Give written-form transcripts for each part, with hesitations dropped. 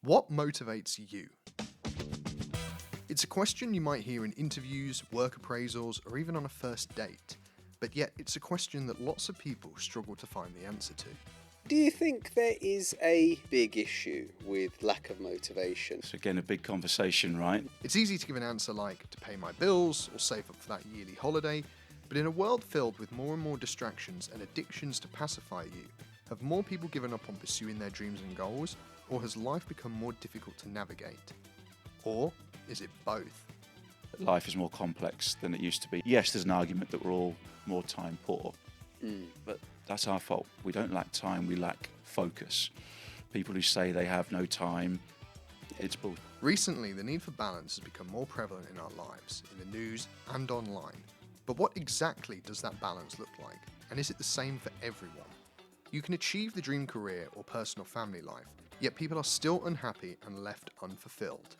What motivates you? It's a question you might hear in interviews, work appraisals, or even on a first date. But yet, it's a question that lots of people struggle to find the answer to. Do you think there is a big issue with lack of motivation? It's again a big conversation, right? It's easy to give an answer like to pay my bills or save up for that yearly holiday, but in a world filled with more and more distractions and addictions to pacify you, have more people given up on pursuing their dreams and goals, or has life become more difficult to navigate? Or is it both? Life is more complex than it used to be. Yes, there's an argument that we're all more time poor, but that's our fault. We don't lack time, we lack focus. People who say they have no time, it's bull. Recently, the need for balance has become more prevalent in our lives, in the news and online. But what exactly does that balance look like? And is it the same for everyone? You can achieve the dream career or personal family life, yet people are still unhappy and left unfulfilled.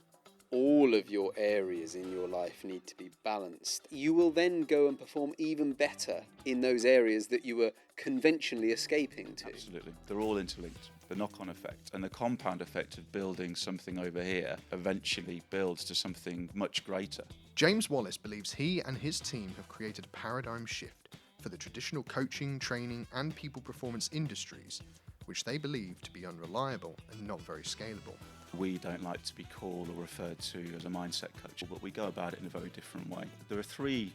All of your areas in your life need to be balanced. You will then go and perform even better in those areas that you were conventionally escaping to. Absolutely. They're all interlinked. The knock-on effect and the compound effect of building something over here eventually builds to something much greater. James Wallis believes he and his team have created a paradigm shift for the traditional coaching, training, and people performance industries, which they believe to be unreliable and not very scalable. We don't like to be called or referred to as a mindset coach, but we go about it in a very different way. There are three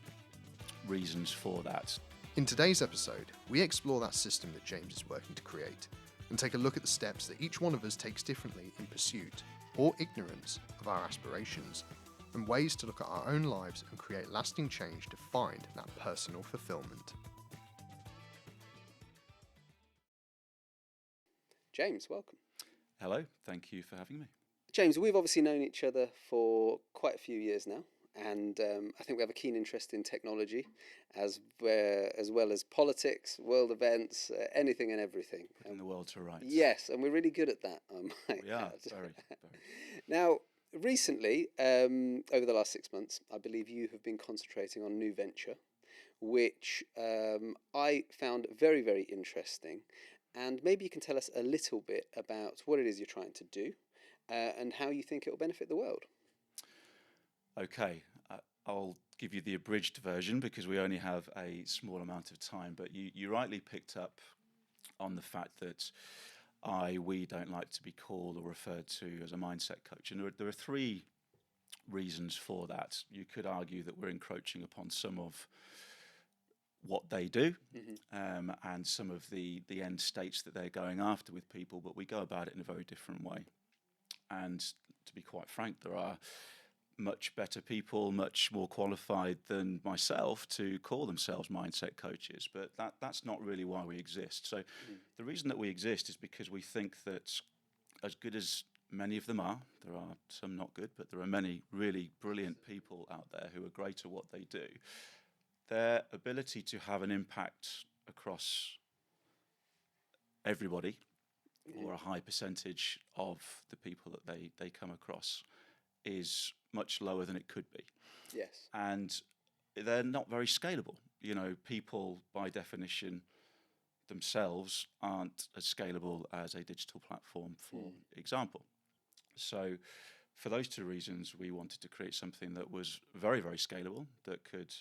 reasons for that. In today's episode, we explore that system that James is working to create and take a look at the steps that each one of us takes differently in pursuit or ignorance of our aspirations, and ways to look at our own lives and create lasting change to find that personal fulfillment. James, welcome. Hello, thank you for having me. James, we've obviously known each other for quite a few years now, and I think we have a keen interest in technology, as well as politics, world events, anything and everything. Putting the world to rights. Yes, and we're really good at that. We are, very. Now, recently, over the last 6 months, I believe you have been concentrating on a new venture, which I found very, very interesting. And maybe you can tell us a little bit about what it is you're trying to do and how you think it will benefit the world. Okay, I'll give you the abridged version because we only have a small amount of time, but you rightly picked up on the fact that we don't like to be called or referred to as a mindset coach. And there are three reasons for that. You could argue that we're encroaching upon some of what they do, and some of the end states that they're going after with people, but we go about it in a very different way. And to be quite frank, there are much better people, much more qualified than myself to call themselves mindset coaches, but that's not really why we exist. So the reason that we exist is because we think that as good as many of them are, there are some not good, but there are many really brilliant people out there who are great at what they do. Their ability to have an impact across everybody, or a high percentage of the people that they come across, is much lower than it could be. Yes. And they're not very scalable. You know, people by definition themselves aren't as scalable as a digital platform, for example. So for those two reasons, we wanted to create something that was very, very scalable, that could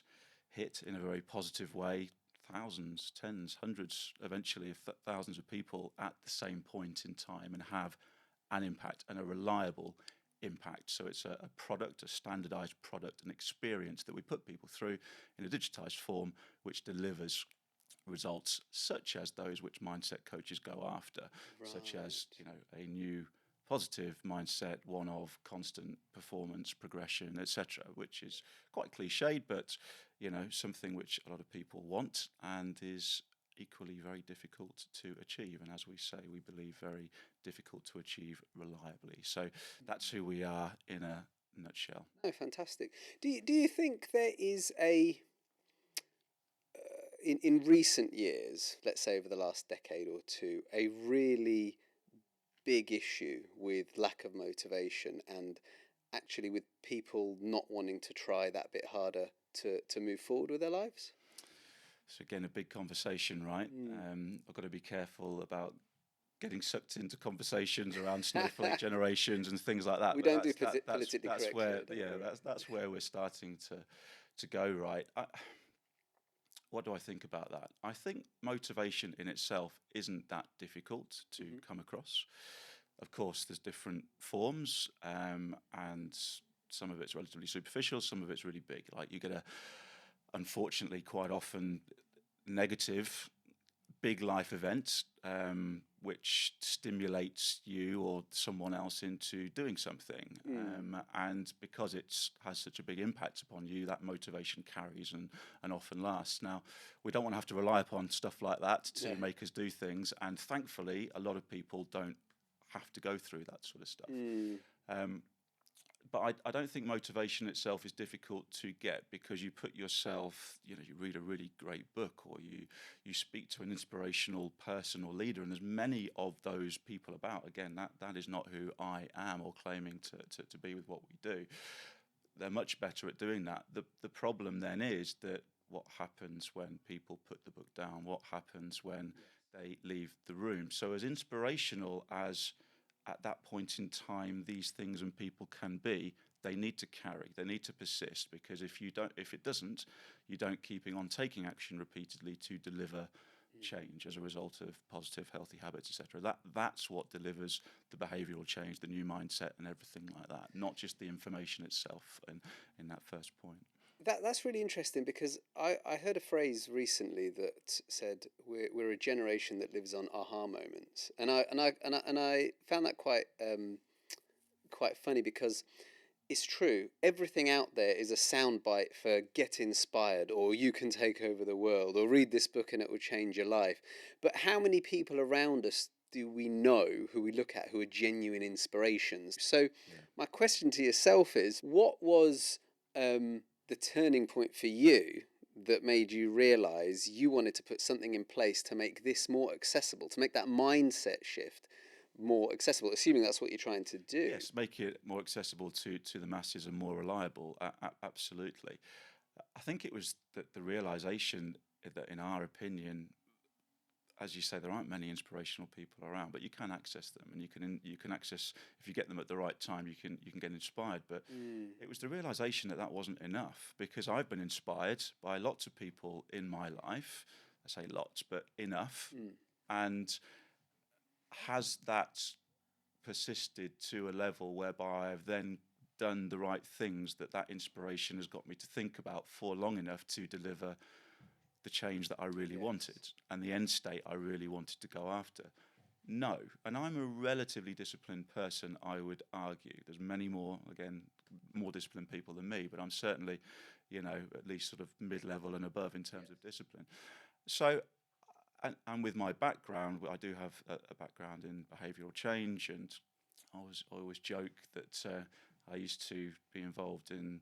hit in a very positive way thousands, tens, hundreds, eventually thousands of people at the same point in time, and have an impact, and a reliable impact. So it's a product, a standardized product, an experience that we put people through in a digitized form, which delivers results such as those which mindset coaches go after, such as, you know, a new positive mindset, one of constant performance, progression, etc., which is quite cliched, but, you know, something which a lot of people want and is equally very difficult to achieve. And as we say, we believe very difficult to achieve reliably. So that's who we are in a nutshell. Oh, fantastic. Do you think there is a in recent years, let's say over the last decade or two, a really big issue with lack of motivation and actually with people not wanting to try that bit harder to move forward with their lives? So again, a big conversation, right? I've got to be careful about getting sucked into conversations around snowflake generations and things like that. We But don't do politically that's correct where, here, don't yeah, worry. that's where we're starting to go, right. What do I think about that? I think motivation in itself isn't that difficult to come across. Of course, there's different forms, and some of it's relatively superficial, some of it's really big. Like you get unfortunately, quite often negative big life event, which stimulates you or someone else into doing something. And because it has such a big impact upon you, that motivation carries and often lasts. Now, we don't want to have to rely upon stuff like that to make us do things. And thankfully, a lot of people don't have to go through that sort of stuff. But I don't think motivation itself is difficult to get, because you put yourself, you read a really great book, or you speak to an inspirational person or leader, and there's many of those people about. Again, that is not who I am or claiming to be with what we do. They're much better at doing that. The problem then is that what happens when people put the book down, what happens when they leave the room. So as inspirational as at that point in time these things and people can be, they need to carry, they need to persist, because if it doesn't, you don't keeping on taking action repeatedly to deliver change as a result of positive, healthy habits, etc. That's what delivers the behavioural change, the new mindset, and everything like that. Not just the information itself. And in that first point, That's really interesting, because I heard a phrase recently that said we're a generation that lives on aha moments, and I found that quite funny, because it's true. Everything out there is a soundbite for get inspired, or you can take over the world, or read this book and it will change your life. But how many people around us do we know, who we look at, who are genuine inspirations? So my question to yourself is, what was the turning point for you that made you realize you wanted to put something in place to make this more accessible, to make that mindset shift more accessible, assuming that's what you're trying to do? yes, make it more accessible to the masses and more reliable. Absolutely. I think it was the realization that, in our opinion, as you say, there aren't many inspirational people around, but you can access them, and you can access, if you get them at the right time, you can get inspired. But it was the realization that wasn't enough, because I've been inspired by lots of people in my life. I say lots, but enough. And has that persisted to a level whereby I've then done the right things that inspiration has got me to think about for long enough to deliver the change that I really wanted and the end state I really wanted to go after? No. And I'm a relatively disciplined person, I would argue. There's many more disciplined people than me, but I'm certainly, at least sort of mid-level and above in terms of discipline. So, and with my background, I do have a background in behavioural change, and I always joke that I used to be involved in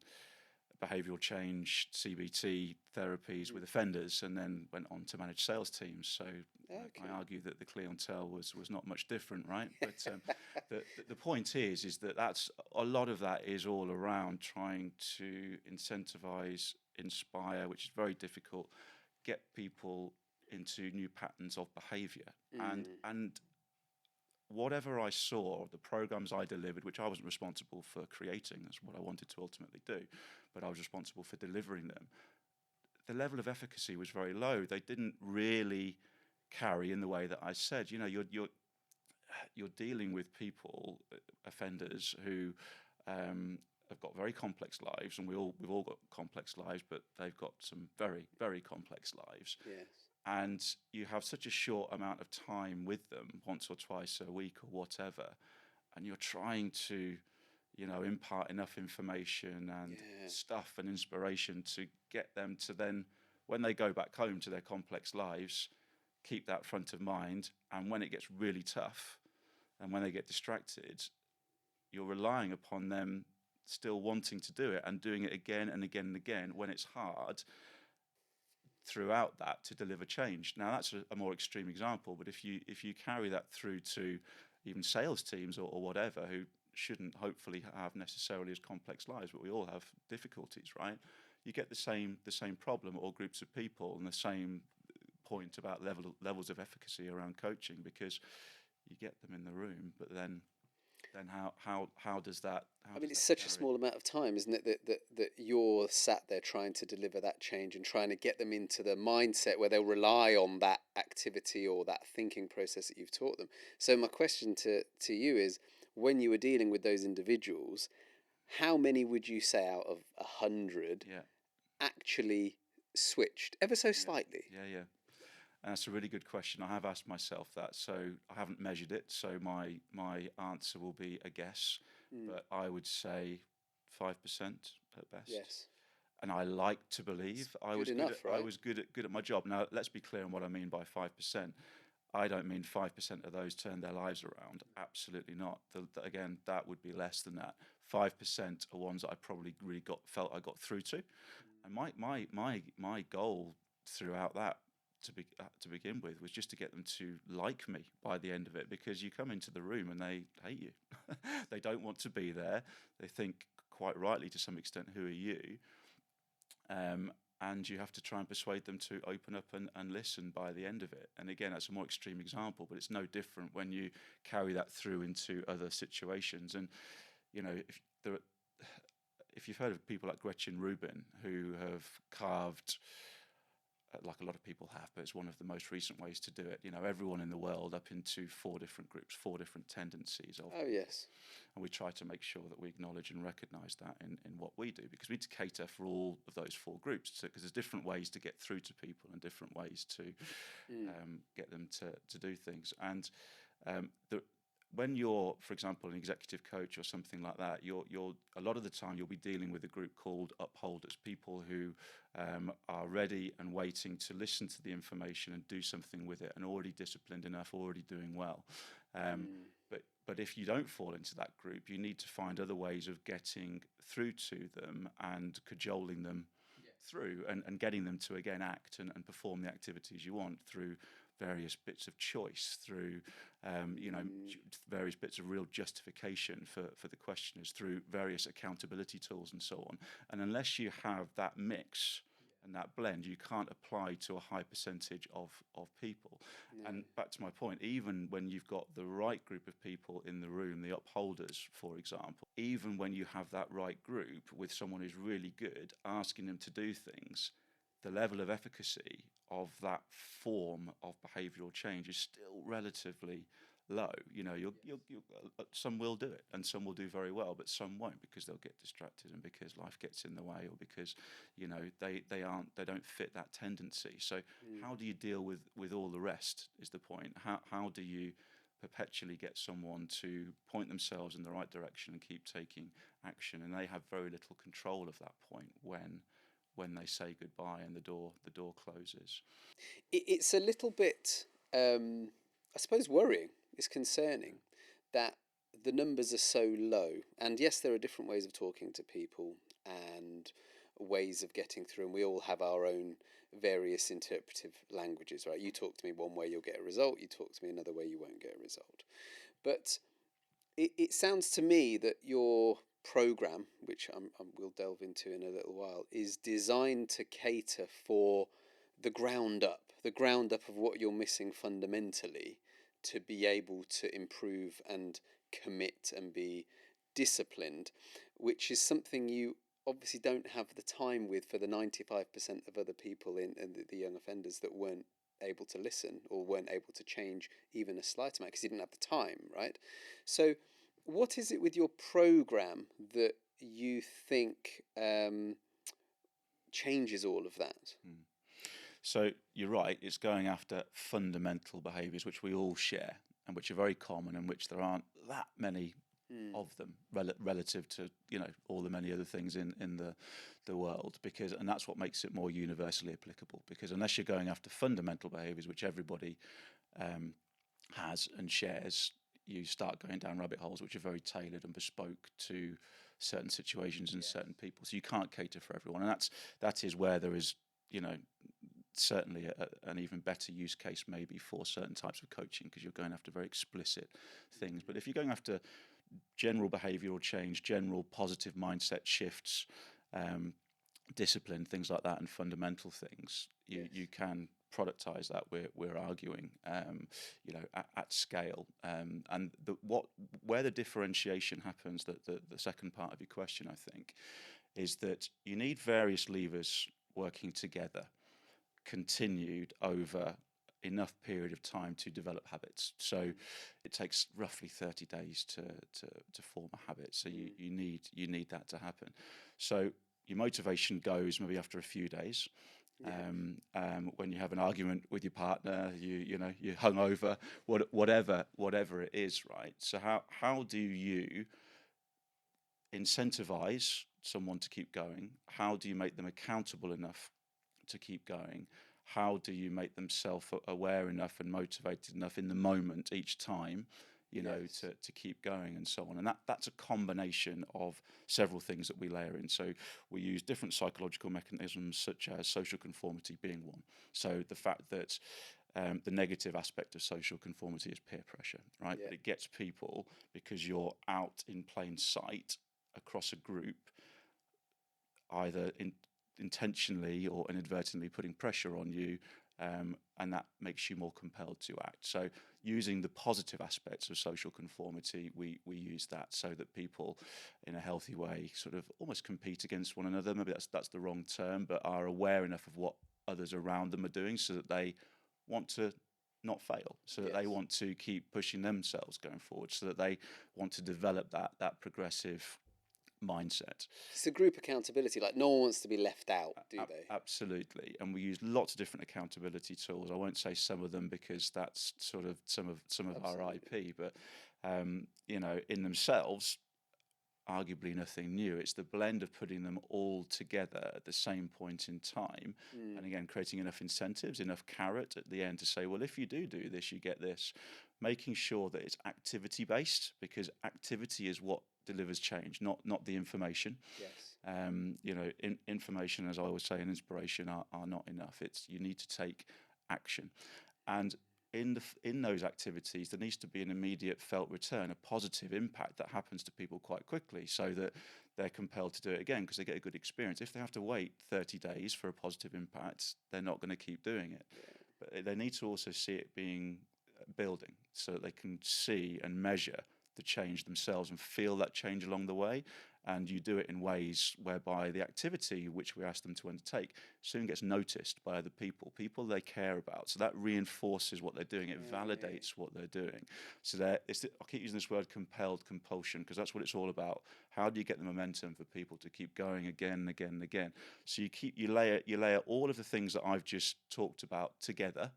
behavioural change, CBT therapies with offenders, and then went on to manage sales teams. So I argue that the clientele was not much different, right? But the point is that that's a lot of that is all around trying to incentivize, inspire, which is very difficult, get people into new patterns of behaviour. And whatever I saw, the programs I delivered, which I wasn't responsible for creating, that's what I wanted to ultimately do, but I was responsible for delivering them, the level of efficacy was very low. They didn't really carry in the way that I said. You're dealing with people, offenders, who have got very complex lives, and we've all got complex lives, but they've got some very, very complex lives. Yes. And you have such a short amount of time with them, once or twice a week or whatever, and you're trying to, impart enough information and stuff and inspiration to get them to then, when they go back home to their complex lives, keep that front of mind. And when it gets really tough and when they get distracted, you're relying upon them still wanting to do it and doing it again and again and again when it's hard, throughout that, to deliver change. Now that's a more extreme example, but if you carry that through to even sales teams or whatever, who shouldn't hopefully have necessarily as complex lives, but we all have difficulties, right? You get the same problem, or groups of people, and the same point about levels of efficacy around coaching, because you get them in the room, but then how does that? I mean, it's such a small amount of time, isn't it, that you're sat there trying to deliver that change and trying to get them into the mindset where they'll rely on that activity or that thinking process that you've taught them. So my question to you is, when you were dealing with those individuals, how many would you say out of 100 actually switched ever so slightly? Yeah. And that's a really good question. I have asked myself that, so I haven't measured it. So my answer will be a guess, but I would say 5% at best. Yes. And I like to believe I was good at my job. Now let's be clear on what I mean by 5%. I don't mean 5% of those turned their lives around. Absolutely not. Again, that would be less than that. 5% are ones that I probably really felt I got through to, and my goal throughout that to begin with was just to get them to like me by the end of it, because you come into the room and they hate you. They don't want to be there. They think quite rightly to some extent, who are you? And you have to try and persuade them to open up and listen by the end of it. And again, that's a more extreme example, but it's no different when you carry that through into other situations. And if you've heard of people like Gretchen Rubin, who have carved, like a lot of people have, but it's one of the most recent ways to do it. Everyone in the world up into 4 different groups, 4 different tendencies of. Oh, yes. And we try to make sure that we acknowledge and recognise that in what we do, because we need to cater for all of those 4 groups, because there's different ways to get through to people and different ways to get them to do things. And when you're, for example, an executive coach or something like that, you're a lot of the time you'll be dealing with a group called upholders, people who are ready and waiting to listen to the information and do something with it, and already disciplined enough, already doing well. But if you don't fall into that group, you need to find other ways of getting through to them and cajoling them through and getting them to again act and perform the activities you want through various bits of choice, through various bits of real justification for the questioners, through various accountability tools and so on. And unless you have that mix and that blend, you can't apply to a high percentage of people. No. And back to my point, even when you've got the right group of people in the room, the upholders, for example, even when you have that right group with someone who's really good, asking them to do things, the level of efficacy of that form of behavioural change is still relatively low. Some will do it, and some will do very well, but some won't, because they'll get distracted and because life gets in the way, or because they don't fit that tendency. So how do you deal with all the rest is the point. How do you perpetually get someone to point themselves in the right direction and keep taking action? And they have very little control of that point when they say goodbye and the door closes. It's a little bit, I suppose, worrying. It's concerning that the numbers are so low. And yes, there are different ways of talking to people and ways of getting through, and we all have our own various interpretive languages, right? You talk to me one way, you'll get a result. You talk to me another way, you won't get a result. But it sounds to me that your program, which we'll delve into in a little while, is designed to cater for the ground up of what you're missing fundamentally, to be able to improve and commit and be disciplined, which is something you obviously don't have the time with for the 95% of other people in the young offenders that weren't able to listen or weren't able to change even a slight amount because you didn't have the time, right? So what is it with your program that you think changes all of that? So you're right, it's going after fundamental behaviours which we all share and which are very common and which there aren't that many of them relative to all the many other things in the world, and that's what makes it more universally applicable, because unless you're going after fundamental behaviours which everybody has and shares, you start going down rabbit holes which are very tailored and bespoke to certain situations and certain people, so you can't cater for everyone. And that is where there is certainly an even better use case maybe for certain types of coaching, because you're going after very explicit things. But if you're going after general behavioural change, general positive mindset shifts, discipline, things like that, and fundamental things, you can productize that, we're arguing, at scale. And where the differentiation happens, the second part of your question, I think, is that you need various levers working together, continued over enough period of time to develop habits. So it takes roughly 30 days to form a habit. So you need that to happen. So your motivation goes maybe after a few days. When you have an argument with your partner, you're hungover, whatever it is, right? So how do you incentivize someone to keep going? How do you make them accountable enough to keep going? How do you make them self-aware enough and motivated enough in the moment each time, to keep going, and so on? And that's a combination of several things that we layer in. So we use different psychological mechanisms, such as social conformity being one. So the fact that the negative aspect of social conformity is peer pressure, right? Yeah. But it gets people, because you're out in plain sight across a group, either intentionally or inadvertently putting pressure on you, and that makes you more compelled to act. So using the positive aspects of social conformity, we use that so that people, in a healthy way, sort of almost compete against one another. Maybe that's the wrong term, but are aware enough of what others around them are doing, so that they want to not fail, so that they want to keep pushing themselves going forward, so that they want to develop that progressive mindset. It's a group accountability. Like, no one wants to be left out, do they? Absolutely. And we use lots of different accountability tools. I won't say some of them, because that's sort of some of our IP, but in themselves, arguably nothing new. It's the blend of putting them all together at the same point in time, and again creating enough incentives, enough carrot at the end to say, well, if you do this, you get this. Making sure that it's activity based, because activity is what delivers change, not the information. Yes. Information, as I always say, and inspiration are not enough. You need to take action, and in those activities, there needs to be an immediate felt return, a positive impact that happens to people quite quickly, so that they're compelled to do it again, because they get a good experience. If they have to wait 30 days for a positive impact, they're not going to keep doing it. But they need to also see it being building, so that they can see and measure the change themselves and feel that change along the way. And you do it in ways whereby the activity which we ask them to undertake soon gets noticed by other people they care about. So that reinforces what they're doing. It validates what they're doing. So I keep using this word compelled compulsion, because that's what it's all about. How do you get the momentum for people to keep going again and again and again? So you layer all of the things that I've just talked about together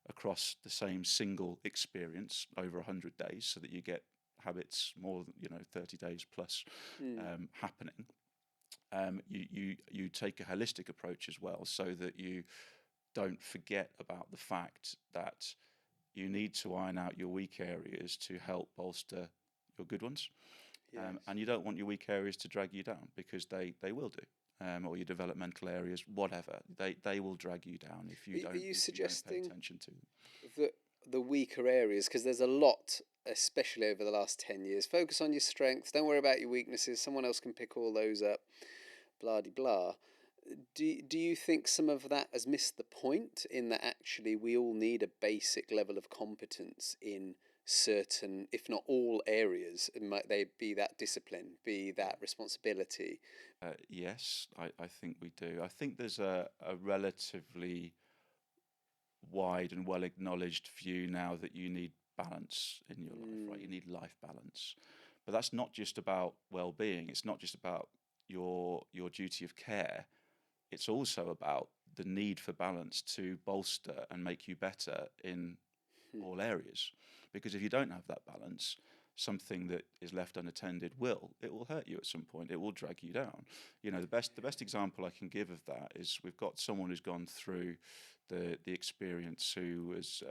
across the same single experience over 100 days, so that you get habits more than 30 days plus happening. You take a holistic approach as well, so that you don't forget about the fact that you need to iron out your weak areas to help bolster your good ones. And you don't want your weak areas to drag you down, because they will do. Or your developmental areas, whatever, they will drag you down if you don't pay attention to them. That the weaker areas, because there's a lot, especially over the last 10 years, focus on your strengths, don't worry about your weaknesses, someone else can pick all those up, blah de blah. Do you think some of that has missed the point, in that actually we all need a basic level of competence in certain, if not all, areas? Might they be that discipline, be that responsibility? Yes, I think we do. I think there's a relatively wide and well acknowledged view now that you need balance in your life, right? You need life balance. But that's not just about well-being. It's not just about your duty of care. It's also about the need for balance to bolster and make you better in all areas. Because if you don't have that balance, something that is left unattended will hurt you at some point. It will drag you down. The best example I can give of that is, we've got someone who's gone through the experience, who was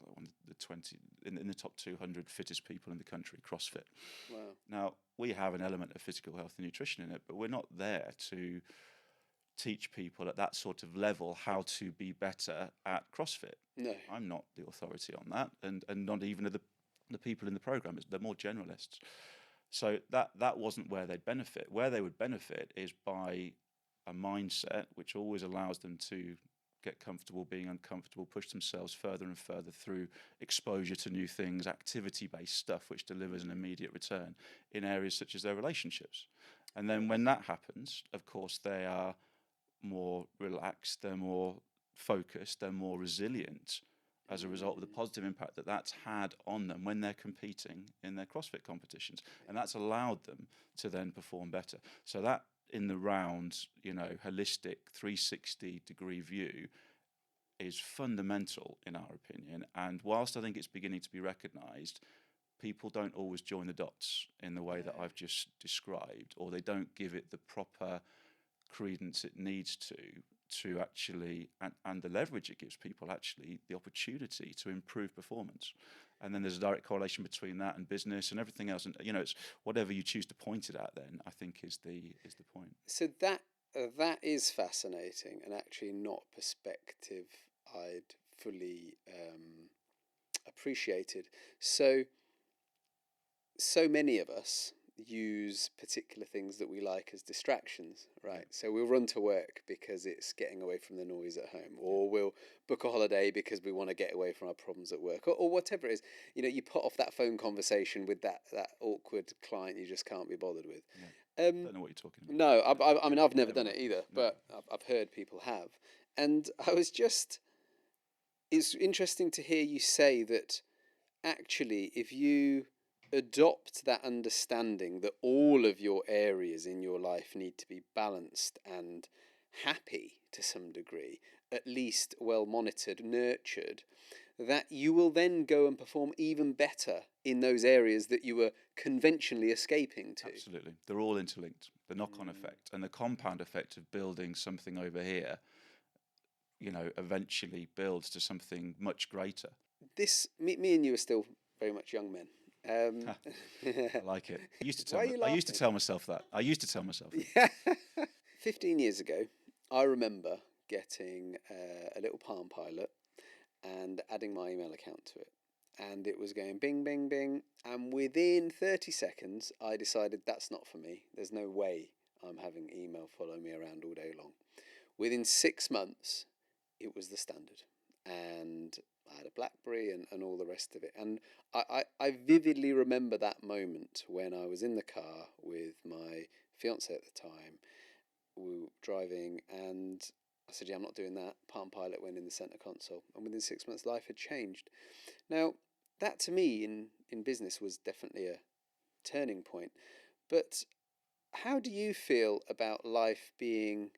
one of the 20 in the top 200 fittest people in the country, CrossFit. Wow. Now, we have an element of physical health and nutrition in it, but we're not there to teach people at that sort of level how to be better at CrossFit. No. I'm not the authority on that, and not even the people in the program. They're more generalists. So that wasn't where they'd benefit. Where they would benefit is by a mindset which always allows them to get comfortable being uncomfortable, push themselves further and further through exposure to new things, activity-based stuff which delivers an immediate return in areas such as their relationships. And then when that happens, of course, they are more relaxed, they're more focused, they're more resilient as a result of the positive impact that that's had on them when they're competing in their CrossFit competitions. And that's allowed them to then perform better. So that, in the round, holistic 360-degree view is fundamental in our opinion. And whilst I think it's beginning to be recognised, people don't always join the dots in the way that I've just described, or they don't give it the proper credence it needs to actually, and the leverage it gives people, actually, the opportunity to improve performance. And then there's a direct correlation between that and business and everything else. And, it's whatever you choose to point it at then, I think, is the point. So that is fascinating, and actually not a perspective I'd fully appreciated. So many of us use particular things that we like as distractions, right? So we'll run to work because it's getting away from the noise at home, or we'll book a holiday because we want to get away from our problems at work, or whatever it is. You put off that phone conversation with that awkward client you just can't be bothered with. I don't know what you're talking about. No, I mean, I've never done it either, but I've heard people have. And it's interesting to hear you say that actually, if you adopt that understanding that all of your areas in your life need to be balanced and happy to some degree, at least well monitored, nurtured, that you will then go and perform even better in those areas that you were conventionally escaping to. Absolutely. They're all interlinked. The knock-on effect and the compound effect of building something over here, eventually builds to something much greater. Me and you are still very much young men. I like it. I used to tell myself that. 15 years ago, I remember getting a little Palm Pilot and adding my email account to it. And it was going bing, bing, bing. And within 30 seconds, I decided that's not for me. There's no way I'm having email follow me around all day long. Within 6 months, it was the standard. And I had a BlackBerry and all the rest of it. And I vividly remember that moment when I was in the car with my fiancée at the time. We were driving and I said, I'm not doing that. Palm Pilot went in the center console. And within 6 months, life had changed. Now, that to me in business was definitely a turning point. But how do you feel about life being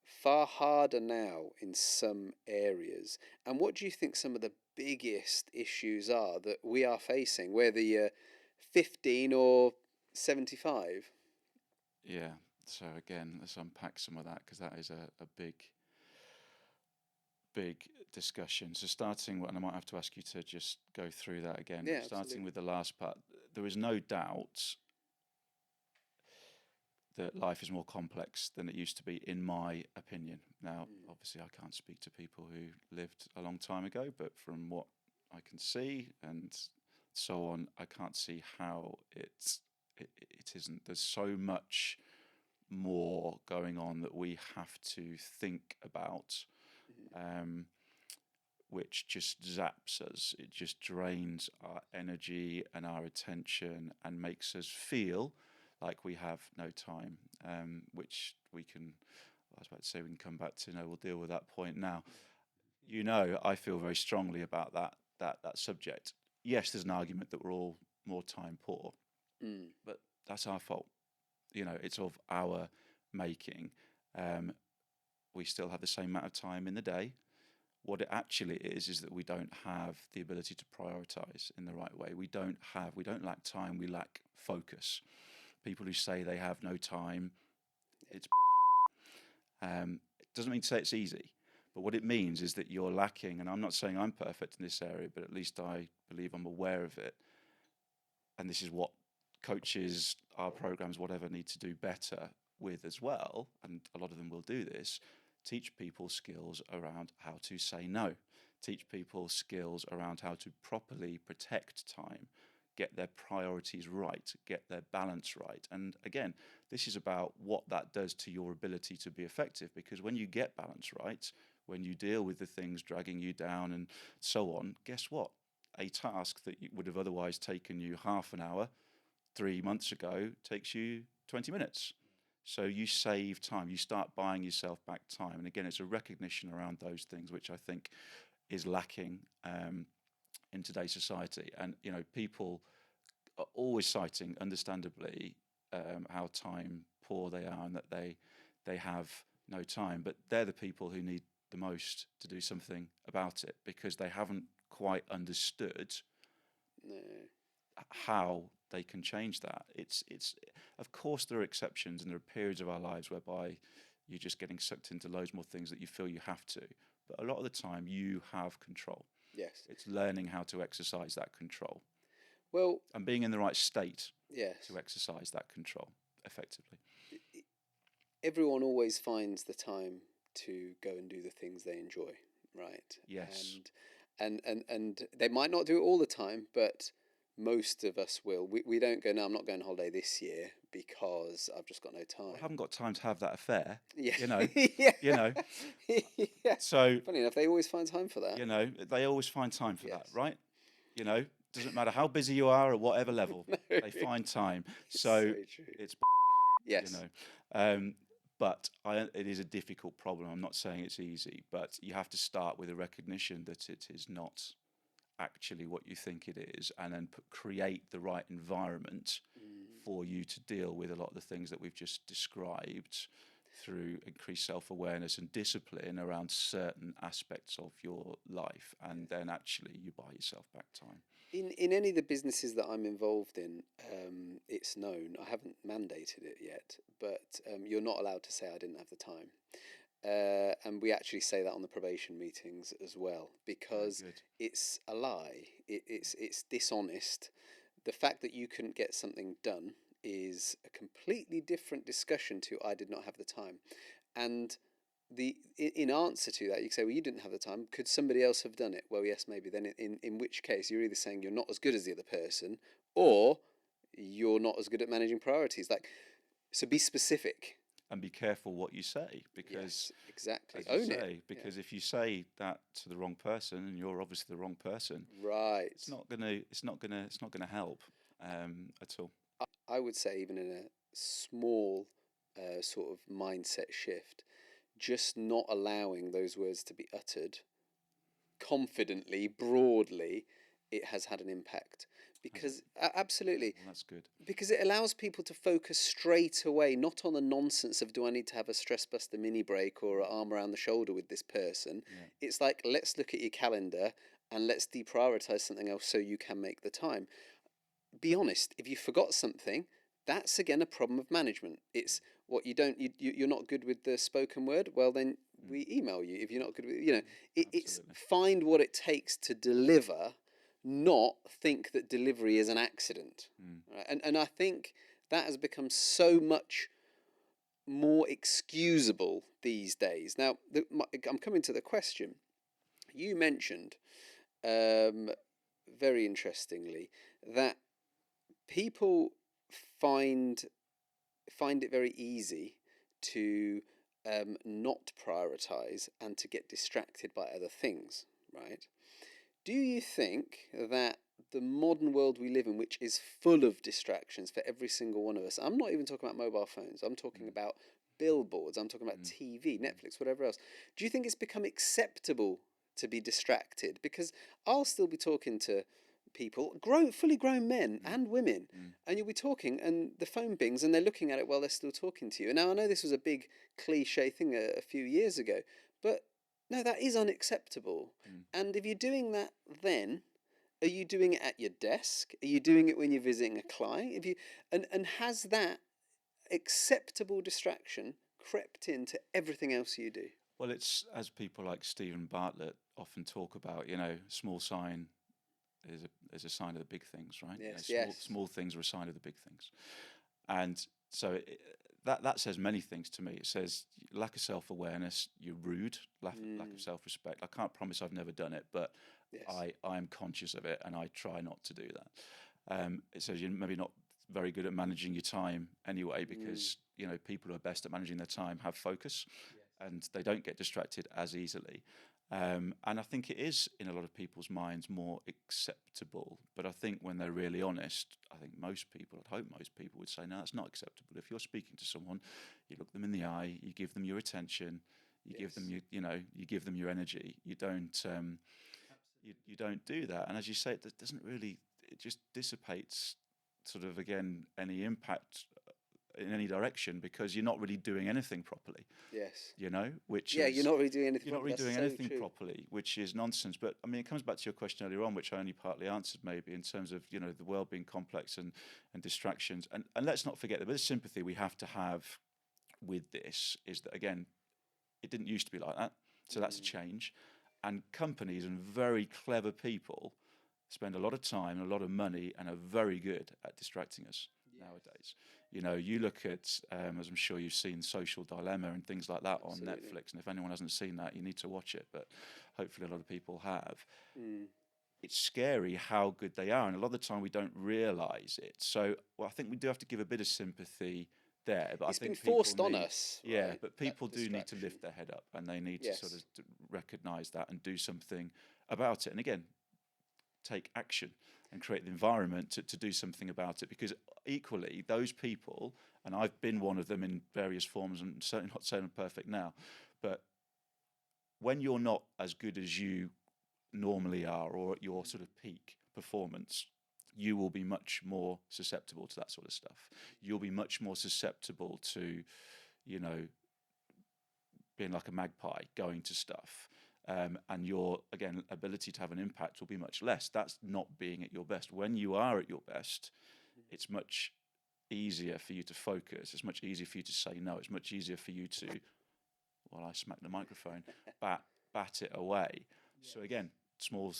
far harder now in some areas? And what do you think some of the biggest issues are that we are facing, whether you're 15 or 75? Yeah, so again, let's unpack some of that, because that is a big discussion. So starting, and I might have to ask you to just go through that again, Yeah, starting absolutely. with the last part, there is no doubt that life is more complex than it used to be, in my opinion. Now, obviously, I can't speak to people who lived a long time ago, but from what I can see and so on, I can't see how it isn't. There's so much more going on that we have to think about, which just zaps us. It just drains our energy and our attention and makes us feel like we have no time, which we can, I was about to say we can come back to, we'll deal with that point now. I feel very strongly about that subject. Yes, there's an argument that we're all more time poor, but that's our fault. It's of our making. We still have the same amount of time in the day. What it actually is that we don't have the ability to prioritize in the right way. We don't lack time, we lack focus. People who say they have no time, it doesn't mean to say it's easy, but what it means is that you're lacking, and I'm not saying I'm perfect in this area, but at least I believe I'm aware of it, and this is what coaches, our programs, whatever, need to do better with as well, and a lot of them will do this, teach people skills around how to say no, teach people skills around how to properly protect time, get their priorities right, get their balance right. And again, this is about what that does to your ability to be effective, because when you get balance right, when you deal with the things dragging you down and so on, guess what? A task that would have otherwise taken you half an hour 3 months ago takes you 20 minutes. So you save time, you start buying yourself back time. And again, it's a recognition around those things, which I think is lacking in today's society. And, people are always citing, understandably, how time poor they are and that they have no time. But they're the people who need the most to do something about it, because they haven't quite understood how they can change that. It's of course there are exceptions, and there are periods of our lives whereby you're just getting sucked into loads more things that you feel you have to. But a lot of the time you have control. Yes. It's learning how to exercise that control. Well, And being in the right state yes, to exercise that control effectively. everyone always finds the time to go and do the things they enjoy, right? Yes. And they might not do it all the time, but most of us will. We don't go, no, I'm not going on holiday this year because I've just got no time. I haven't got time to have that affair. Yeah. Yeah. Yeah. So, funny enough, they always find time for that. They always find time for that, Yes. right? Doesn't matter how busy you are at whatever level, they find time. So true. it's, Yes. But it is a difficult problem. I'm not saying it's easy, but you have to start with a recognition that it is not actually what you think it is, and then create the right environment for you to deal with a lot of the things that we've just described through increased self-awareness and discipline around certain aspects of your life, and then actually you buy yourself back time. In any of the businesses that I'm involved in, it's known. I haven't mandated it yet, but you're not allowed to say I didn't have the time. And we actually say that on the probation meetings as well, because it's a lie. It's dishonest. The fact that you couldn't get something done is a completely different discussion to I did not have the time. And in answer to that, you can say, well, you didn't have the time. Could somebody else have done it? Well, yes, maybe. Then in which case you're either saying you're not as good as the other person, or you're not as good at managing priorities. So be specific. And be careful what you say, because yes, exactly. Own it. Because if you say that to the wrong person, and you're obviously the wrong person, right, it's not gonna help at all. I would say even in a small sort of mindset shift, just not allowing those words to be uttered confidently, broadly, it has had an impact. Because absolutely, well, that's good. Because it allows people to focus straight away, not on the nonsense of do I need to have a stress buster mini break or an arm around the shoulder with this person. Yeah. It's like, let's look at your calendar and let's deprioritize something else so you can make the time. Be honest, if you forgot something, that's again a problem of management. It's what you're not good with the spoken word. Well, then we email you. If you're not good with, it's find what it takes to deliver, not think that delivery is an accident. Right? And I think that has become so much more excusable these days. Now, I'm coming to the question. You mentioned, very interestingly, that people find it very easy to not prioritize and to get distracted by other things, right? Do you think that the modern world we live in, which is full of distractions for every single one of us, I'm not even talking about mobile phones, I'm talking about billboards, I'm talking about TV, Netflix, whatever else, do you think it's become acceptable to be distracted? Because I'll still be talking to people, fully grown men and women, and you'll be talking and the phone bings and they're looking at it while they're still talking to you. Now, I know this was a big cliche thing a few years ago, but no, that is unacceptable. And if you're doing that, then are you doing it at your desk? Are you doing it when you're visiting a client? And has that acceptable distraction crept into everything else you do? Well, it's, as people like Stephen Bartlett often talk about, small sign is a sign of the big things, right? Yes, small things are a sign of the big things. And so that says many things to me. It says lack of self-awareness, you're rude, lack of self-respect. I can't promise I've never done it, but I am conscious of it and I try not to do that. It says you're maybe not very good at managing your time anyway, because people who are best at managing their time have focus. and they don't get distracted as easily. And I think it is, in a lot of people's minds, more acceptable. But I think when they're really honest, I think most people, I'd hope most people would say, no, that's not acceptable. If you're speaking to someone, you look them in the eye, you give them your attention, you give them your, you give them your energy. You don't, you don't do that. And as you say, it doesn't really, it just dissipates sort of, again, any impact in any direction, because you're not really doing anything properly. Yes. Which you're not really doing anything. You're not really doing so anything true. properly, which is nonsense. But I mean, it comes back to your question earlier on, which I only partly answered, maybe, in terms of the world being complex and distractions. And let's not forget that the sympathy we have to have with this is that, again, it didn't used to be like that, so that's a change. And companies and very clever people spend a lot of time and a lot of money and are very good at distracting us nowadays. You look at, as I'm sure you've seen, Social Dilemma and things like that on Netflix. And if anyone hasn't seen that, you need to watch it. But hopefully a lot of people have. It's scary how good they are. And a lot of the time we don't realise it. So I think we do have to give a bit of sympathy there. But It's I think been forced on us. Yeah, right? but people do need to lift their head up, and they need to sort of recognise that and do something about it. And again, take action and create the environment to do something about it, because equally those people, and I've been one of them in various forms, and certainly not saying I'm perfect now, but when you're not as good as you normally are, or at your sort of peak performance, you will be much more susceptible to that sort of stuff. You'll be much more susceptible to being like a magpie, going to stuff. And your, again, ability to have an impact will be much less. That's not being at your best. When you are at your best, it's much easier for you to focus. It's much easier for you to say no. It's much easier for you to, I smack the microphone, bat it away. So again, small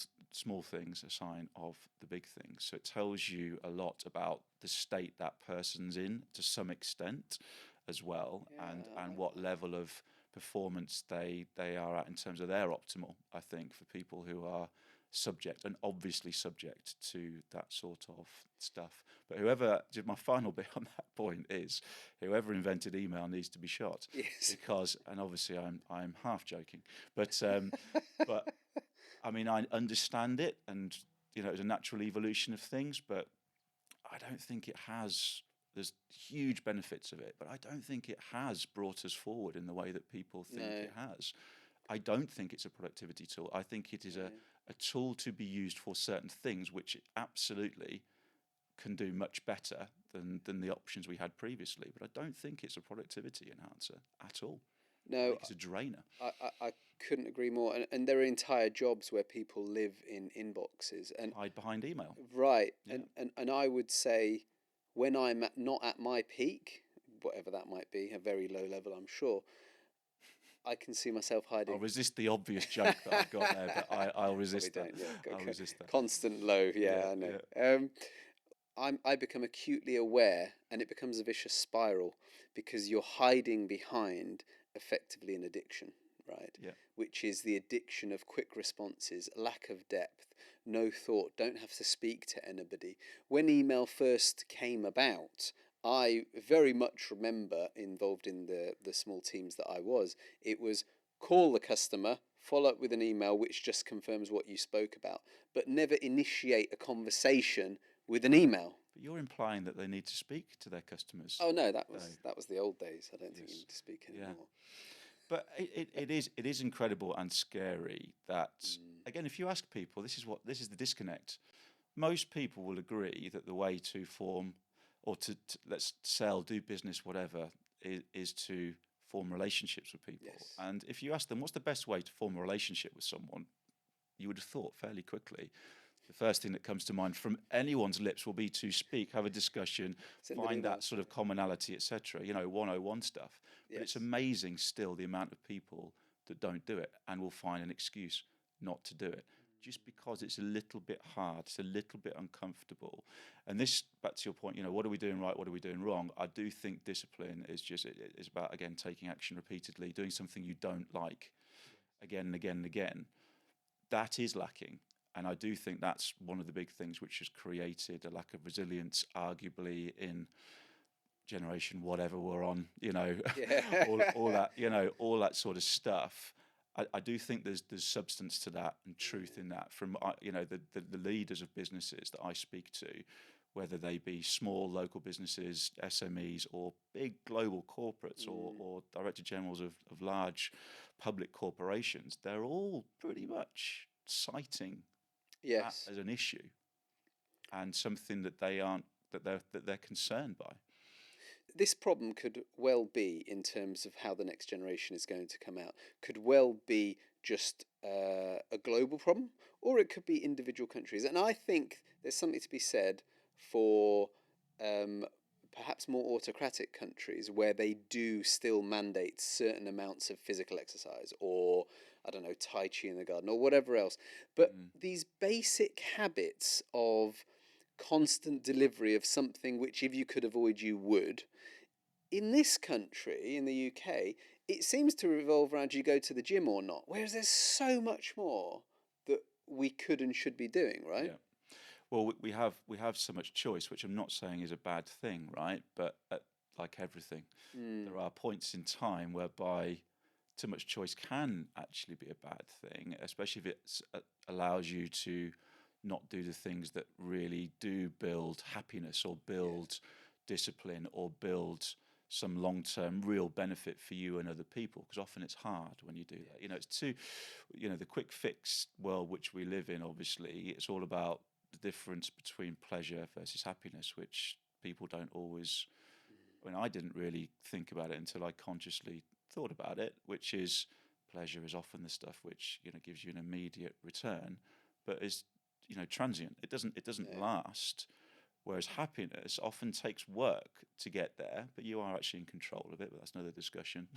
things, a sign of the big things. So it tells you a lot about the state that person's in, to some extent, as well, and what level of performance they are at in terms of their optimal, I think, for people who are subject, and obviously subject to that sort of stuff. But my final bit on that point is, whoever invented email needs to be shot. Yes. Because, and obviously I'm half joking, but but I mean, I understand it, and it's a natural evolution of things, but I don't think it has. There's huge benefits of it, but I don't think it has brought us forward in the way that people think it has. I don't think it's a productivity tool. I think it is a tool to be used for certain things, which it absolutely can do much better than the options we had previously. But I don't think it's a productivity enhancer at all. No, I think it's a drainer. I couldn't agree more. And there are entire jobs where people live in inboxes and hide behind email. Right. Yeah. And I would say, when I'm not at my peak, whatever that might be, a very low level, I'm sure, I can see myself hiding. I'll resist the obvious joke that I've got there, but I'll resist that. I'll resist that. Constant low, I know. Yeah. I become acutely aware, and it becomes a vicious spiral, because you're hiding behind effectively an addiction, right? Yeah. Which is the addiction of quick responses, lack of depth, no thought, don't have to speak to anybody. When email first came about, I very much remember, involved in the small teams that I was, it was call the customer, follow up with an email which just confirms what you spoke about, but never initiate a conversation with an email. But you're implying that they need to speak to their customers. Oh no, that was the old days. I don't think you need to speak anymore. Yeah. But it is incredible and scary that, again, if you ask people, this is the disconnect. Most people will agree that the way to form, or to let's sell, do business, whatever, is to form relationships with people. Yes. And if you ask them, what's the best way to form a relationship with someone, you would have thought fairly quickly, the first thing that comes to mind from anyone's lips will be to speak, have a discussion, find that sort of commonality, etc. 101 stuff. Yes. But it's amazing still the amount of people that don't do it and will find an excuse not to do it, just because it's a little bit hard, it's a little bit uncomfortable. And this, back to your point, what are we doing right, what are we doing wrong? I do think discipline is it's about, again, taking action repeatedly, doing something you don't like again and again and again. That is lacking. And I do think that's one of the big things which has created a lack of resilience, arguably, in generation whatever we're on, you know, Yeah. all that, you know, all that sort of stuff. I do think there's substance to that and truth in that from you know the leaders of businesses that I speak to, whether they be small local businesses, SMEs, or big global corporates, or director generals of large public corporations. They're all pretty much citing that Yes. as an issue and something that they aren't that they're concerned by. This problem could well be, in terms of how the next generation is going to come out, could well be just a global problem, or it could be individual countries. And I think there's something to be said for um, perhaps more autocratic countries where they do still mandate certain amounts of physical exercise, or I don't know, Tai Chi in the garden, or whatever else. But these basic habits of constant delivery of something which, if you could avoid, you would. In this country, in the UK, it seems to revolve around you go to the gym or not, whereas there's so much more that we could and should be doing, right? Yeah. Well, we have so much choice, which I'm not saying is a bad thing, right? But like everything, there are points in time whereby too much choice can actually be a bad thing, especially if it allows you to not do the things that really do build happiness or build discipline or build some long-term real benefit for you and other people, because often it's hard when you do that. You know, it's too, you know, the quick fix world which we live in, obviously it's all about the difference between pleasure versus happiness, which people don't always, I mean, I didn't really think about it until I consciously thought about it, which is pleasure is often the stuff which, you know, gives you an immediate return, but is, you know, transient. It doesn't last. Whereas happiness often takes work to get there, but you are actually in control of it. But that's another discussion.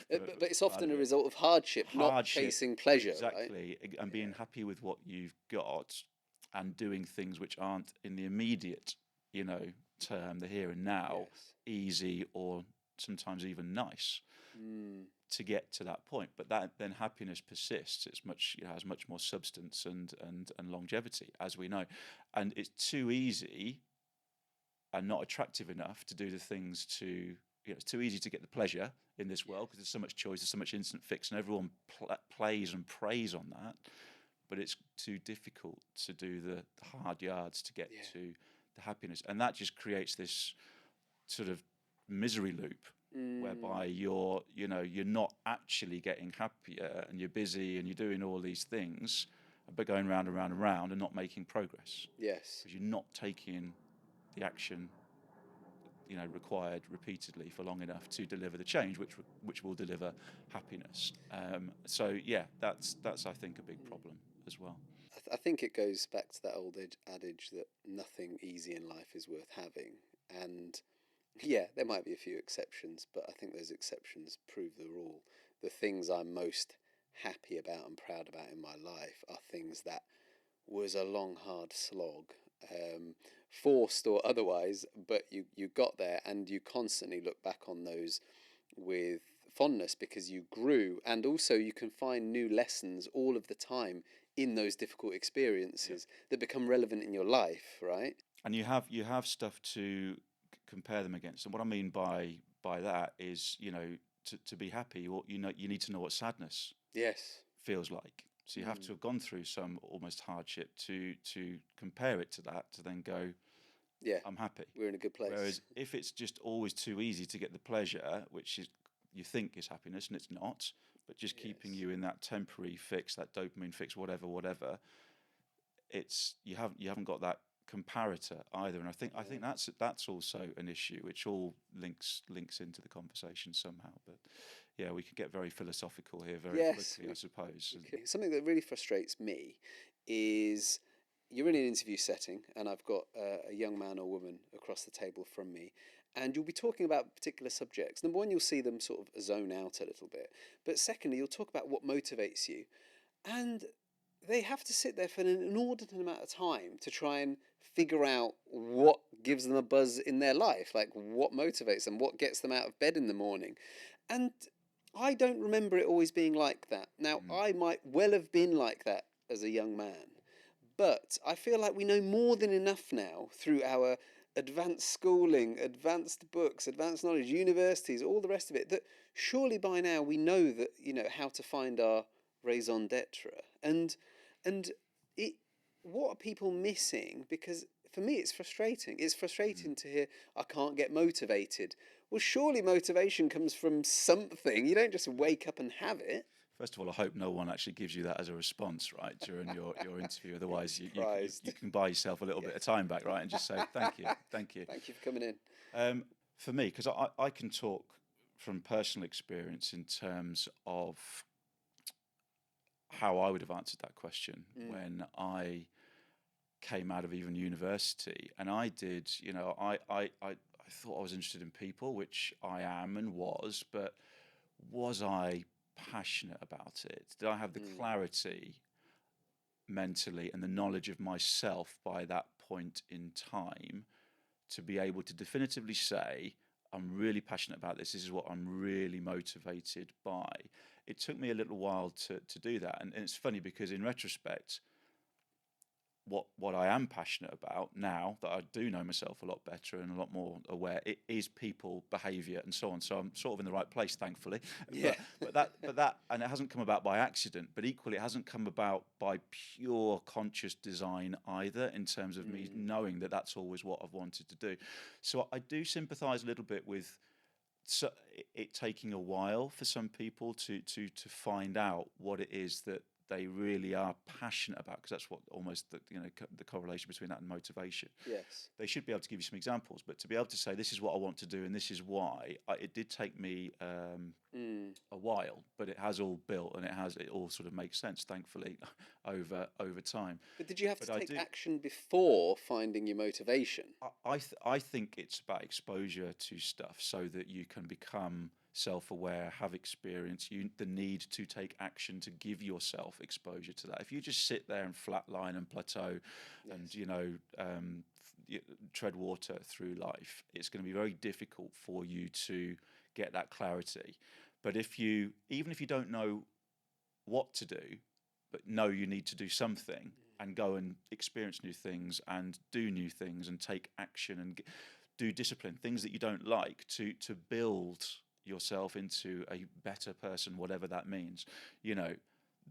But it's often a result of hardship, not chasing pleasure, exactly, right? and being happy with what you've got, and doing things which aren't in the immediate, you know, term, the here and now, easy or sometimes even nice. To get to that point, but that then happiness persists. It's much, it has much more substance and longevity, as we know, and it's too easy and not attractive enough to do the things to, you know, it's too easy to get the pleasure in this world because there's so much choice, there's so much instant fix, and everyone plays and preys on that. But it's too difficult to do the hard yards to get to the happiness, and that just creates this sort of misery loop whereby you're not actually getting happier, and you're busy and you're doing all these things, but going round and round and round and not making progress. Yes. Because you're not taking the action, you know, required repeatedly for long enough to deliver the change which will deliver happiness. So yeah, that's I think a big problem as well. I think it goes back to that old adage that nothing easy in life is worth having. And yeah, there might be a few exceptions, but I think those exceptions prove the rule. The things I'm most happy about and proud about in my life are things that was a long, hard slog, forced or otherwise, but you got there, and you constantly look back on those with fondness because you grew, and also you can find new lessons all of the time in those difficult experiences that become relevant in your life, right? And you have stuff to compare them against. And what I mean by that is, you know, to be happy, you know, you need to know what sadness feels like. So you have to have gone through some almost hardship to compare it to that, to then go, I'm happy. We're in a good place. Whereas if it's just always too easy to get the pleasure, which is you think is happiness and it's not, but just keeping you in that temporary fix, that dopamine fix, whatever, it's you haven't got that comparator either. And I think that's also an issue which all links into the conversation somehow. But yeah, we could get very philosophical here very quickly, I suppose. Something that really frustrates me is you're in an interview setting, and I've got a young man or woman across the table from me, and you'll be talking about particular subjects. Number one, you'll see them sort of zone out a little bit, but secondly, you'll talk about what motivates you, and they have to sit there for an inordinate amount of time to try and figure out what gives them a buzz in their life, like what motivates them, what gets them out of bed in the morning. And I don't remember it always being like that. Now, I might well have been like that as a young man, but I feel like we know more than enough now through our advanced schooling, advanced books, advanced knowledge, universities, all the rest of it, that surely by now we know that, how to find our raison d'etre. And it, what are people missing? Because for me, it's frustrating. It's frustrating to hear, I can't get motivated. Well, surely motivation comes from something. You don't just wake up and have it. First of all, I hope no one actually gives you that as a response, right, during your interview. Otherwise, you can buy yourself a little bit of time back, right, and just say, thank you. Thank you for coming in. For me, because I can talk from personal experience in terms of how I would have answered that question when I came out of even university. And I did, I thought I was interested in people, which I am and was, but was I passionate about it? Did I have the clarity mentally and the knowledge of myself by that point in time to be able to definitively say, I'm really passionate about this. This is what I'm really motivated by. It took me a little while to do that. And it's funny because in retrospect, what I am passionate about now that I do know myself a lot better and a lot more aware, it is people, behaviour, and so on. So I'm sort of in the right place, thankfully. Yeah. But that, and it hasn't come about by accident. But equally, it hasn't come about by pure conscious design either. In terms of me knowing that that's always what I've wanted to do. So I do sympathise a little bit with it taking a while for some people to find out what it is that they really are passionate about, because that's what almost the correlation between that and motivation. Yes. They should be able to give you some examples, but to be able to say this is what I want to do and this is why, it did take me a while, but it has all built and it all sort of makes sense, thankfully, over time. But did you have to take action before finding your motivation? I think it's about exposure to stuff so that you can become self-aware, have experience, the need to take action to give yourself exposure to that. If you just sit there and flatline and plateau and tread water through life, it's going to be very difficult for you to get that clarity. But even if you don't know what to do, but know you need to do something and go and experience new things and do new things and take action and do discipline, things that you don't like, to build yourself into a better person, whatever that means,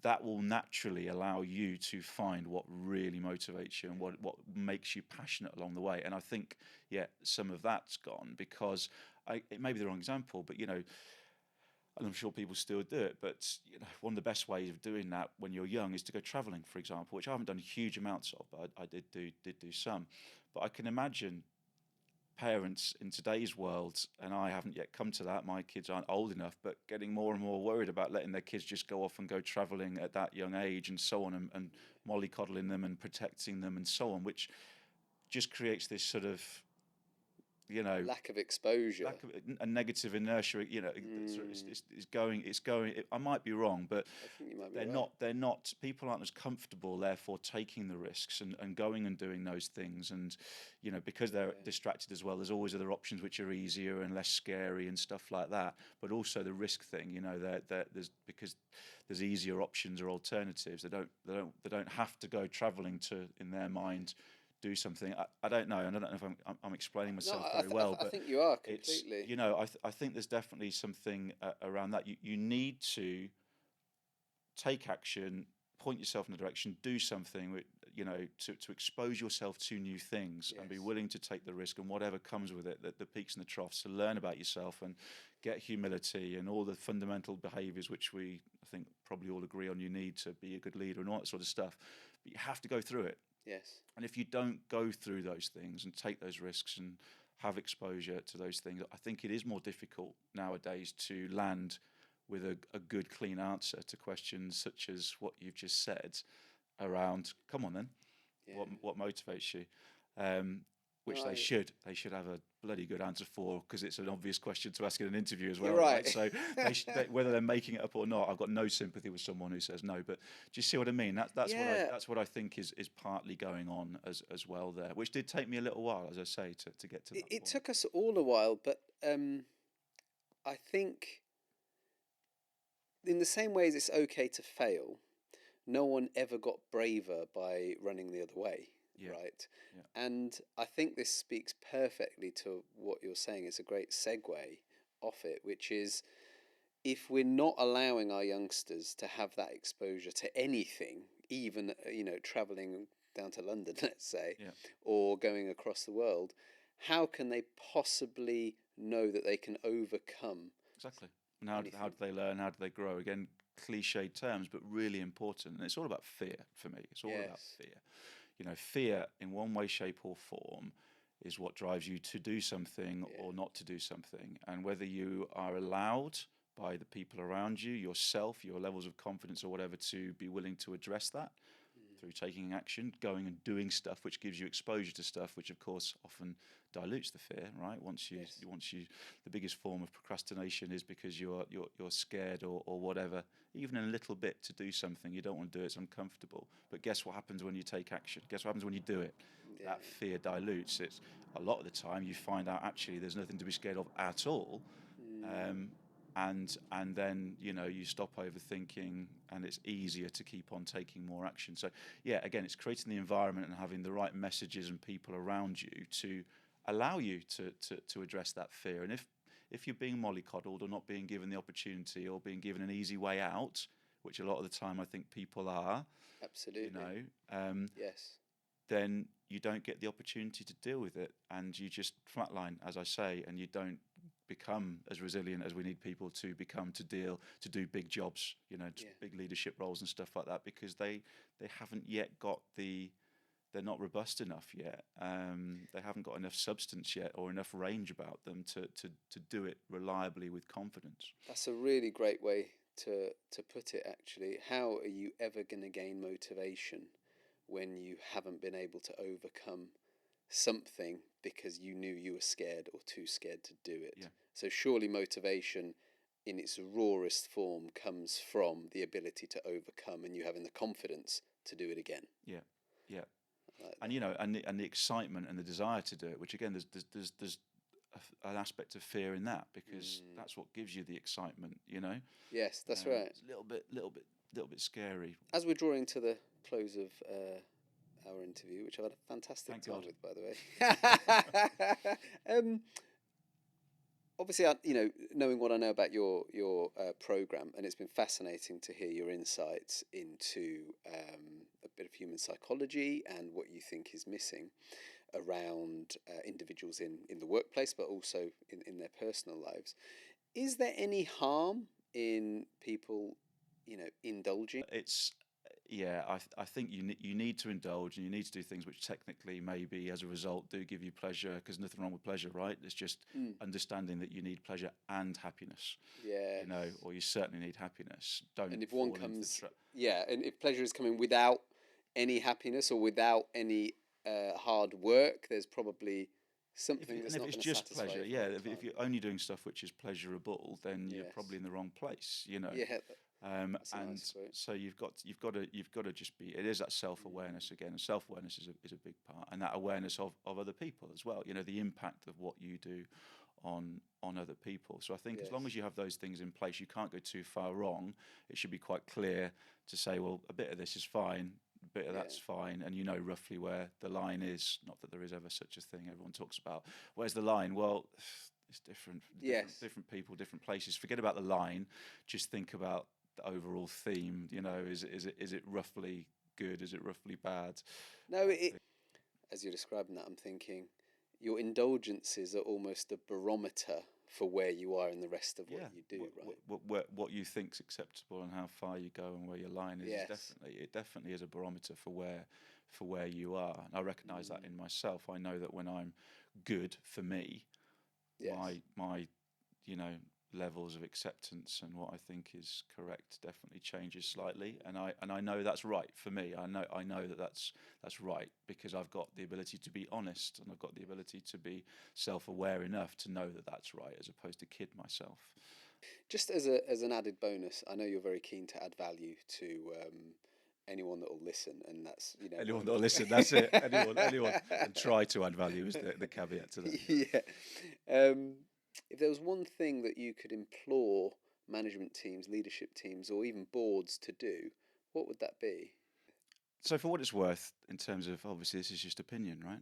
that will naturally allow you to find what really motivates you and what makes you passionate along the way. And I think, some of that's gone because it may be the wrong example, but and I'm sure people still do it, but one of the best ways of doing that when you're young is to go travelling, for example, which I haven't done huge amounts of, but I did do some. But I can imagine parents in today's world, and I haven't yet come to that, my kids aren't old enough, but getting more and more worried about letting their kids just go off and go travelling at that young age and so on, and mollycoddling them and protecting them and so on, which just creates this sort of lack of exposure, a negative inertia. It's going. I might be wrong, but I think you might be right. They're not. People aren't as comfortable, therefore, taking the risks and going and doing those things. And because they're distracted as well, there's always other options which are easier and less scary and stuff like that. But also the risk thing. Because there's easier options or alternatives. They don't have to go travelling to, in their mind, do something. I don't know. I don't know if I'm explaining myself very well, but I think you are completely. I think there's definitely something around that. You need to take action, point yourself in a direction, do something. To expose yourself to new things and be willing to take the risk and whatever comes with it, the peaks and the troughs, to learn about yourself and get humility and all the fundamental behaviours which I think probably all agree on you need to be a good leader and all that sort of stuff. But you have to go through it. Yes. And if you don't go through those things and take those risks and have exposure to those things, I think it is more difficult nowadays to land with a good, clean answer to questions such as what you've just said around, come on then, what motivates you? Which they should have a bloody good answer for, because it's an obvious question to ask in an interview as well. You're right. So whether they're making it up or not, I've got no sympathy with someone who says no. But do you see what I mean? That's what I think is partly going on as well there, which did take me a little while, as I say, to get to that point. It took us all a while, but I think in the same way as it's okay to fail, no one ever got braver by running the other way. Yeah. right? Yeah. And I think this speaks perfectly to what you're saying. It's a great segue off it, which is if we're not allowing our youngsters to have that exposure to anything, even traveling down to London, let's say, Yeah. or going across the world, how can they possibly know that they can overcome Exactly. And how do anything? they learn? How do they grow? Again, cliched terms, but really important. And it's all about fear for me. It's all about Yes. fear. Fear in one way, shape, or form is what drives you to do something Yeah. or not to do something. And whether you are allowed by the people around you, yourself, your levels of confidence, or whatever, to be willing to address that through taking action, going and doing stuff, which gives you exposure to stuff, which of course often dilutes the fear. Right? Yes. The biggest form of procrastination is because you're scared or whatever, even a little bit, to do something. You don't want to do it; it's uncomfortable. But guess what happens when you take action? Guess what happens when you do it? Yeah. That fear dilutes. It's a lot of the time you find out actually there's nothing to be scared of at all. And then you stop overthinking, and it's easier to keep on taking more action. So yeah, again, it's creating the environment and having the right messages and people around you to allow you to address that fear. And if you're being mollycoddled or not being given the opportunity or being given an easy way out, which a lot of the time I think people are, Absolutely. Yes. then you don't get the opportunity to deal with it, and you just flatline, as I say, and you don't become as resilient as we need people to become to do big jobs, Yeah. big leadership roles and stuff like that, because they haven't yet got they're not robust enough yet. They haven't got enough substance yet or enough range about them to do it reliably with confidence. That's a really great way to put it, actually. How are you ever going to gain motivation when you haven't been able to overcome something because you knew you were scared or too scared to do it? Yeah. So surely motivation in its rawest form comes from the ability to overcome and you having the confidence to do it again. Yeah, yeah. Like And that. and the excitement and the desire to do it, which again there's an aspect of fear in that, because that's what gives you the excitement. Yes, that's right. It's a little bit scary. As we're drawing to the close of our interview, which I've had a fantastic Thank time God. with, by the way. Obviously, knowing what I know about your program, and it's been fascinating to hear your insights into a bit of human psychology and what you think is missing around individuals in the workplace, but also in their personal lives. Is there any harm in people, indulging? It's Yeah, I think you need to indulge, and you need to do things which technically maybe as a result do give you pleasure, because nothing wrong with pleasure, right? It's just understanding that you need pleasure and happiness, Yeah. or you certainly need happiness. Don't And if one fall into the comes, trap. yeah, and if pleasure is coming without any happiness or without any hard work, there's probably something that's If not it's going to just satisfy pleasure, you for a yeah, long if time. you're only doing stuff which is pleasurable, then you're Yes. probably in the wrong place. Yeah, that's a And nice quote. so you've got to just be. It is that self-awareness again, and self-awareness is a big part, and that awareness of other people as well. The impact of what you do on other people. So I think as long Yes. as you have those things in place, you can't go too far wrong. It should be quite clear to say, well, a bit of this is fine, a bit of Yeah. that's fine, and you know roughly where the line is. Not that there is ever such a thing. Everyone talks about where's the line. Well, it's different. Yes. Different people, different places. Forget about the line. Just think about the overall theme. Is it roughly good? Is it roughly bad? No, as you're describing that, I'm thinking your indulgences are almost a barometer for where you are in the rest of what Yeah, you do, right? what you think's acceptable and how far you go and where your line is Yes. definitely is a barometer for where you are. And I recognise that in myself. I know that when I'm good for me, Yes. my levels of acceptance and what I think is correct definitely changes slightly, and I know that's right for me. I know that that's right, because I've got the ability to be honest, and I've got the ability to be self-aware enough to know that that's right, as opposed to kid myself. Just as an added bonus, I know you're very keen to add value to anyone that will listen, and that's Anyone that'll listen, that's it. Anyone, and try to add value is the caveat to that. Yeah. If there was one thing that you could implore management teams, leadership teams, or even boards to do, what would that be? So for what it's worth, in terms of, obviously this is just opinion, right?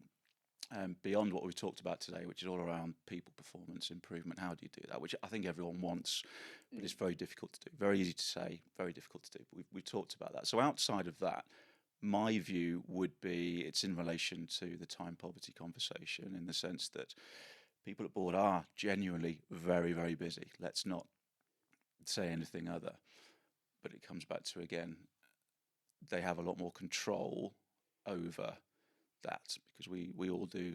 Beyond what we've talked about today, which is all around people performance improvement, how do you do that? Which I think everyone wants, but it's very difficult to do. Very easy to say, very difficult to do. But we've talked about that. So outside of that, my view would be it's in relation to the time poverty conversation, in the sense that people at board are genuinely very, very busy. Let's not say anything other. But it comes back to, again, they have a lot more control over that, because we all do